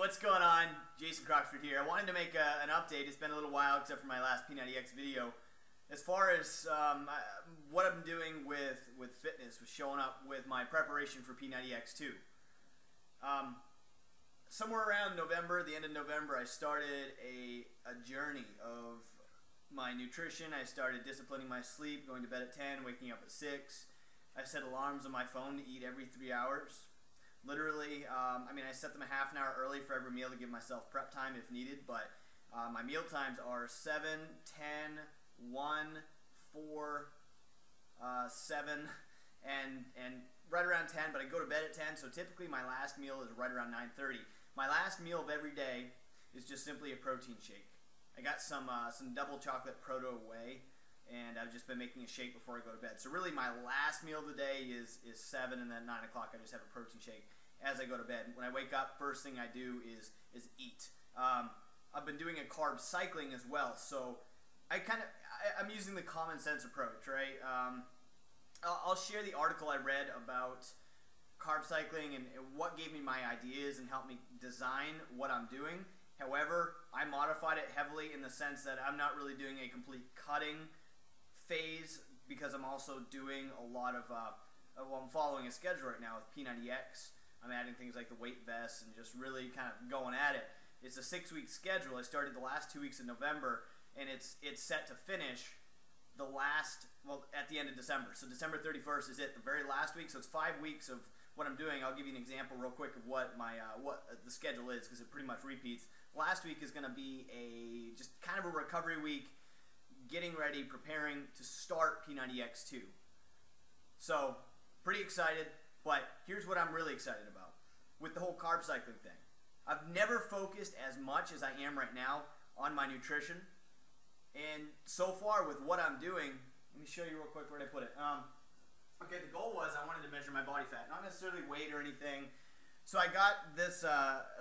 What's going on? Jason Croxford here. I wanted to make an update. It's been a little while except for my last P90X video. As far as what I'm doing with fitness, with showing up with my preparation for P90X2. Somewhere around November, the end of November, I started a journey of my nutrition. I started disciplining my sleep, going to bed at 10, waking up at 6. I set alarms on my phone to eat every 3 hours. Literally, I set them a half an hour early for every meal to give myself prep time if needed, but my meal times are 7, 10, 1, 4, 7, and right around 10, but I go to bed at 10, so typically my last meal is right around 9:30. My last meal of every day is just simply a protein shake. I got some double chocolate proto whey, and I've just been making a shake before I go to bed. So really my last meal of the day is 7, and then 9 o'clock I just have a protein shake as I go to bed. When I wake up, first thing I do is eat. I've been doing a carb cycling as well, so I'm using the common sense approach, right? I'll share the article I read about carb cycling and what gave me my ideas and helped me design what I'm doing. However, I modified it heavily in the sense that I'm not really doing a complete cutting phase because I'm also doing a lot of, I'm following a schedule right now with P90X. I'm adding things like the weight vests and just really kind of going at it. It's a 6-week schedule. I started the last 2 weeks of November, and it's set to finish at the end of December. So December 31st is it, the very last week. So it's 5 weeks of what I'm doing. I'll give you an example real quick of what what the schedule is because it pretty much repeats. Last week is going to be just kind of a recovery week, getting ready, preparing to start P90X2. So pretty excited, but here's what I'm really excited about with the whole carb cycling thing. I've never focused as much as I am right now on my nutrition. And so far with what I'm doing, let me show you real quick where I put it. Okay, the goal was I wanted to measure my body fat, not necessarily weight or anything. So I got this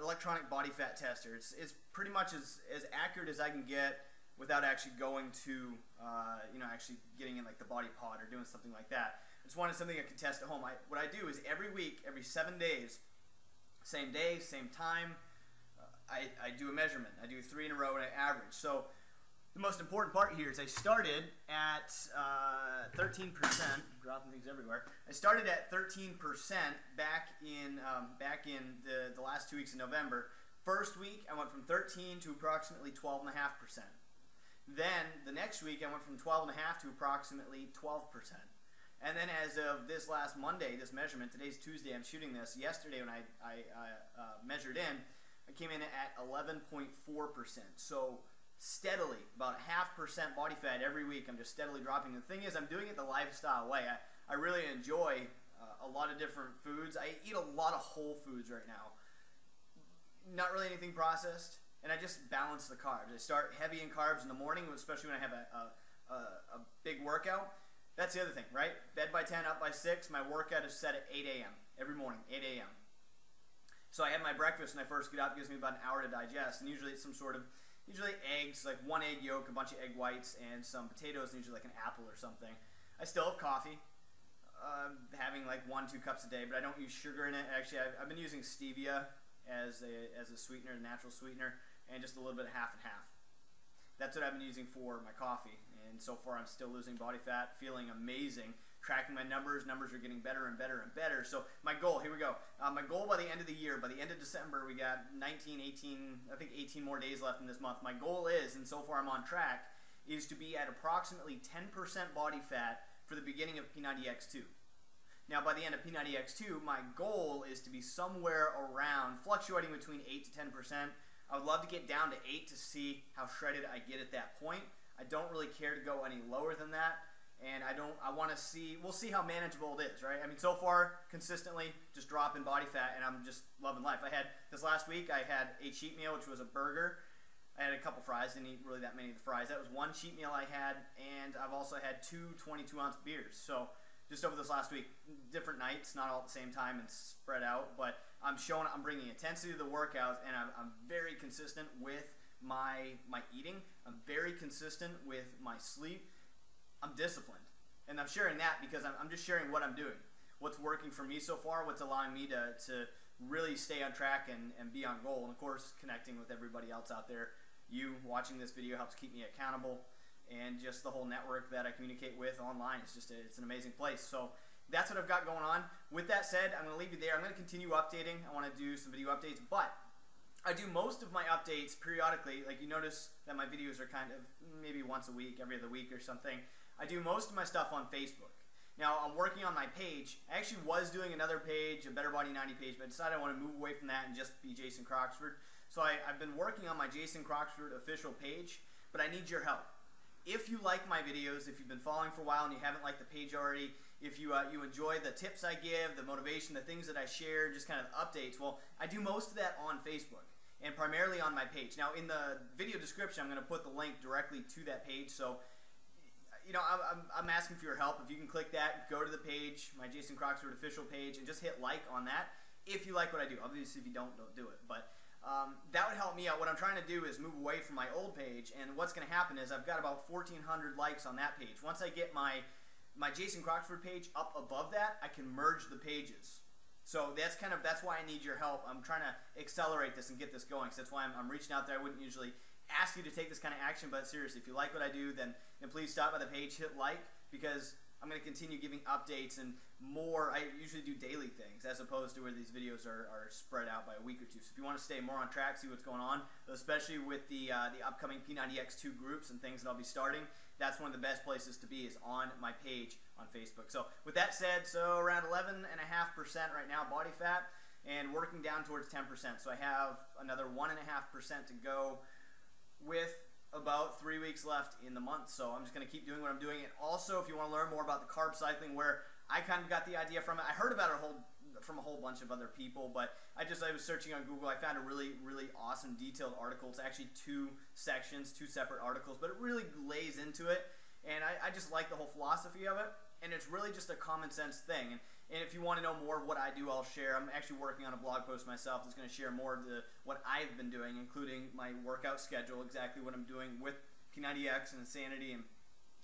electronic body fat tester. It's pretty much as accurate as I can get without actually going to, actually getting in like the body pod or doing something like that. I just wanted something I could test at home. What I do is every week, every 7 days, same day, same time, I do a measurement. I do 3 in a row and I average. So the most important part here is I started at 13%, dropping things everywhere. I started at 13% back in the last 2 weeks of November. First week, I went from 13 to approximately 12.5%. Then the next week, I went from 12.5 to approximately 12%. And then as of this last Monday, this measurement, today's Tuesday, I'm shooting this. Yesterday when I measured in, I came in at 11.4%. So steadily, about 0.5% body fat every week. I'm just steadily dropping. The thing is, I'm doing it the lifestyle way. I really enjoy a lot of different foods. I eat a lot of whole foods right now. Not really anything processed. And I just balance the carbs. I start heavy in carbs in the morning, especially when I have a big workout. That's the other thing, right? Bed by 10, up by 6. My workout is set at 8 a.m. every morning, 8 a.m. So I have my breakfast when I first get up. It gives me about an hour to digest. And usually it's some sort of, usually eggs, like 1 egg yolk, a bunch of egg whites, and some potatoes, and usually like an apple or something. I still have coffee, having like 1-2 cups a day, but I don't use sugar in it. Actually, I've been using stevia as a sweetener, a natural sweetener, and just a little bit of half and half. That's what I've been using for my coffee, and so far I'm still losing body fat, feeling amazing, tracking my numbers are getting better and better and better. So my goal, here we go, my goal by the end of the year, by the end of December, we got 19, 18, I think 18 more days left in this month. My goal is, and so far I'm on track, is to be at approximately 10% body fat for the beginning of P90X2. Now by the end of P90X2, my goal is to be somewhere around, fluctuating between 8 to 10%. I would love to get down to 8 to see how shredded I get at that point. I don't really care to go any lower than that, and I want to see, we'll see how manageable it is, right? I mean, so far, consistently, just dropping body fat, and I'm just loving life. This last week, I had a cheat meal, which was a burger. I had a couple fries, didn't eat really that many of the fries. That was one cheat meal I had, and I've also had 2 22-ounce beers. So just over this last week, different nights, not all at the same time and spread out, but I'm bringing intensity to the workouts, and I'm very consistent with my eating. I'm very consistent with my sleep. I'm disciplined, and I'm sharing that because I'm just sharing what I'm doing, what's working for me so far, what's allowing me to really stay on track and be on goal. And of course, connecting with everybody else out there. You watching this video helps keep me accountable, and just the whole network that I communicate with online is just it's an amazing place. So that's what I've got going on. With that said, I'm going to leave you there. I'm going to continue updating. I want to do some video updates, but I do most of my updates periodically. Like, you notice that my videos are kind of maybe once a week, every other week or something. I do most of my stuff on Facebook. Now, I'm working on my page. I actually was doing another page, a Better Body 90 page, but I decided I want to move away from that and just be Jason Croxford. So I've been working on my Jason Croxford official page, but I need your help. If you like my videos, if you've been following for a while and you haven't liked the page already, if you enjoy the tips I give, the motivation, the things that I share, just kind of updates, well, I do most of that on Facebook and primarily on my page. Now, in the video description, I'm going to put the link directly to that page. So, you know, I'm asking for your help. If you can click that, go to the page, my Jason Croxford official page, and just hit like on that if you like what I do. Obviously, if you don't do it. But that would help me out. What I'm trying to do is move away from my old page, and what's going to happen is I've got about 1,400 likes on that page. Once I get my Jason Croxford page up above that, I can merge the pages. So that's why I need your help. I'm trying to accelerate this and get this going. So that's why I'm reaching out there. I wouldn't usually ask you to take this kind of action, but seriously, if you like what I do, then please stop by the page, hit like, because I'm going to continue giving updates and more. I usually do daily things as opposed to where these videos are spread out by a week or two. So if you want to stay more on track, see what's going on, especially with the upcoming P90X2 groups and things that I'll be starting, that's one of the best places to be, is on my page on Facebook. So with that said, so around 11.5% right now body fat, and working down towards 10%. So I have another 1.5% to go with about 3 weeks left in the month. So I'm just going to keep doing what I'm doing. And also, if you want to learn more about the carb cycling, where I kind of got the idea from it, I heard about it from a whole bunch of other people, but I was searching on Google. I found a really awesome detailed article. It's actually 2 sections, 2 separate articles, but it really lays into it, and I just like the whole philosophy of it, and it's really just a common sense thing. And if you want to know more of what I do, I'll share. I'm actually working on a blog post myself that's going to share more of what I've been doing, including my workout schedule, exactly what I'm doing with P90X and Insanity, and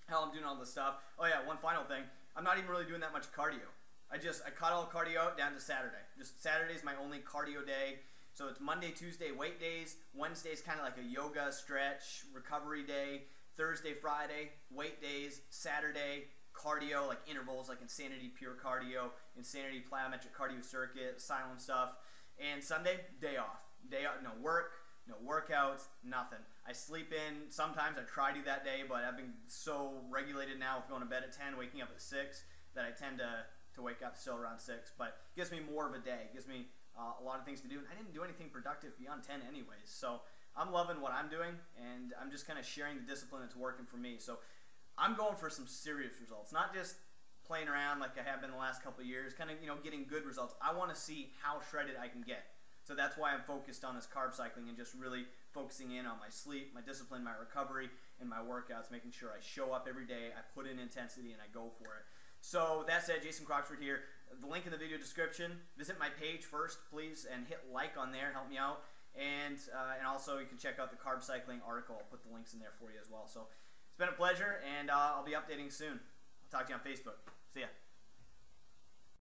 how I'm doing all this stuff. Oh yeah, one final thing. I'm not even really doing that much cardio. I cut all cardio out down to Saturday. Just Saturday's my only cardio day. So it's Monday, Tuesday, weight days. Wednesday's kind of like a yoga, stretch, recovery day. Thursday, Friday, weight days. Saturday, cardio, like intervals, like Insanity pure cardio, Insanity plyometric cardio circuit, silent stuff. And Sunday, day off. Day off, no work, no workouts, nothing. I sleep in. Sometimes I try to do that day, but I've been so regulated now with going to bed at 10, waking up at 6, that I tend to wake up still around 6. But it gives me more of a day. It gives me a lot of things to do. And I didn't do anything productive beyond 10 anyways. So I'm loving what I'm doing, and I'm just kind of sharing the discipline that's working for me. So I'm going for some serious results, not just playing around like I have been the last couple of years, kind of, getting good results. I want to see how shredded I can get. So that's why I'm focused on this carb cycling and just really focusing in on my sleep, my discipline, my recovery, and my workouts, making sure I show up every day, I put in intensity, and I go for it. So that said, Jason Croxford here. The link in the video description. Visit my page first, please, and hit like on there. Help me out. And also you can check out the carb cycling article. I'll put the links in there for you as well. So it's been a pleasure, and I'll be updating soon. I'll talk to you on Facebook. See ya.